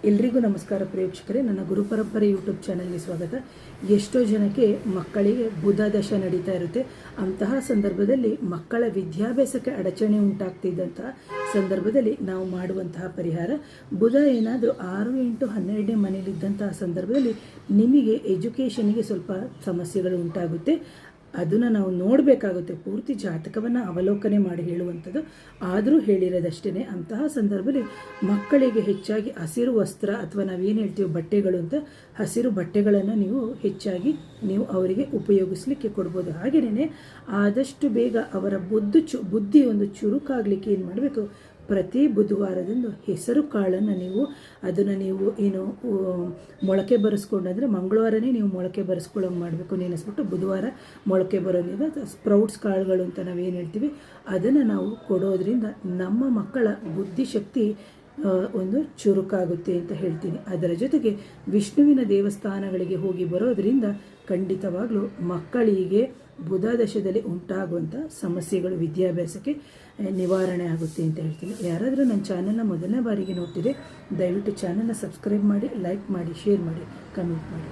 ಎಲ್ರಿಗೂ ನಮಸ್ಕಾರ ಪ್ರೇಕ್ಷಕರೇ, ನನ್ನ ಗುರುಪರಂಪರೆ ಯೂಟ್ಯೂಬ್ ಚಾನಲ್ಗೆ ಸ್ವಾಗತ. ಎಷ್ಟೋ ಜನಕ್ಕೆ ಮಕ್ಕಳಿಗೆ ಬುಧ ದಶೆ ನಡೀತಾ ಇರುತ್ತೆ. ಅಂತಹ ಸಂದರ್ಭದಲ್ಲಿ ಮಕ್ಕಳ ವಿದ್ಯಾಭ್ಯಾಸಕ್ಕೆ ಅಡಚಣೆ ಉಂಟಾಗ್ತಿದ್ದಂತಹ ಸಂದರ್ಭದಲ್ಲಿ ನಾವು ಮಾಡುವಂತಹ ಪರಿಹಾರ, ಬುಧ ಏನಾದರೂ 6, 8, 12ನೇ ಮನೆಯಲ್ಲಿದ್ದಂತಹ ಸಂದರ್ಭದಲ್ಲಿ ನಿಮಗೆ ಎಜುಕೇಷನಿಗೆ ಸ್ವಲ್ಪ ಸಮಸ್ಯೆಗಳು ಉಂಟಾಗುತ್ತೆ. ಅದನ್ನು ನಾವು ನೋಡಬೇಕಾಗುತ್ತೆ. ಪೂರ್ತಿ ಜಾತಕವನ್ನು ಅವಲೋಕನೆ ಮಾಡಿ ಹೇಳುವಂಥದ್ದು, ಆದರೂ ಹೇಳಿರೋದಷ್ಟೇ. ಅಂತಹ ಸಂದರ್ಭದಲ್ಲಿ ಮಕ್ಕಳಿಗೆ ಹೆಚ್ಚಾಗಿ ಹಸಿರು ವಸ್ತ್ರ ಅಥವಾ ನಾವೇನು ಹೇಳ್ತೀವಿ ಬಟ್ಟೆಗಳು ಅಂತ, ಹಸಿರು ಬಟ್ಟೆಗಳನ್ನು ನೀವು ಹೆಚ್ಚಾಗಿ ಅವರಿಗೆ ಉಪಯೋಗಿಸ್ಲಿಕ್ಕೆ ಕೊಡ್ಬೋದು. ಹಾಗೆಯೇ ಆದಷ್ಟು ಬೇಗ ಅವರ ಬುದ್ಧಿ ಒಂದು ಚುರುಕಾಗಲಿಕ್ಕೆ ಏನು ಮಾಡಬೇಕು, ಪ್ರತಿ ಬುಧವಾರದಂದು ಹೆಸರು ಕಾಳನ್ನು ಅದನ್ನು ಏನು ಮೊಳಕೆ ಬರೆಸ್ಕೊಂಡು, ಅಂದರೆ ಮಂಗಳವಾರನೇ ನೀವು ಮೊಳಕೆ ಬರೆಸ್ಕೊಳ್ಳೋಂಗೆ ಮಾಡಬೇಕು. ನೆನೆಸ್ಬಿಟ್ಟು ಬುಧವಾರ ಮೊಳಕೆ ಬರೋದ್ರಿಂದ ಸ್ಪ್ರೌಟ್ಸ್ ಕಾಳುಗಳು ಅಂತ ನಾವೇನು ಹೇಳ್ತೀವಿ ಅದನ್ನು ನಾವು ಕೊಡೋದ್ರಿಂದ ನಮ್ಮ ಮಕ್ಕಳ ಬುದ್ಧಿಶಕ್ತಿ ಒಂದು ಚುರುಕಾಗುತ್ತೆ ಅಂತ ಹೇಳ್ತೀನಿ. ಅದರ ಜೊತೆಗೆ ವಿಷ್ಣುವಿನ ದೇವಸ್ಥಾನಗಳಿಗೆ ಹೋಗಿ ಬರೋದರಿಂದ ಖಂಡಿತವಾಗ್ಲೂ ಮಕ್ಕಳಿಗೆ ಬುಧ ದಶದಲ್ಲಿ ಉಂಟಾಗುವಂಥ ಸಮಸ್ಯೆಗಳು ವಿದ್ಯಾಭ್ಯಾಸಕ್ಕೆ ನಿವಾರಣೆ ಆಗುತ್ತೆ ಅಂತ ಹೇಳ್ತೀನಿ. ಯಾರಾದರೂ ನನ್ನ ಚಾನಲ್ನ ಮೊದಲನೇ ಬಾರಿಗೆ ನೋಡ್ತಿದ್ರೆ ದಯವಿಟ್ಟು ಚಾನಲ್ನ ಸಬ್ಸ್ಕ್ರೈಬ್ ಮಾಡಿ, ಲೈಕ್ ಮಾಡಿ, ಶೇರ್ ಮಾಡಿ, ಕಮೆಂಟ್ ಮಾಡಿ.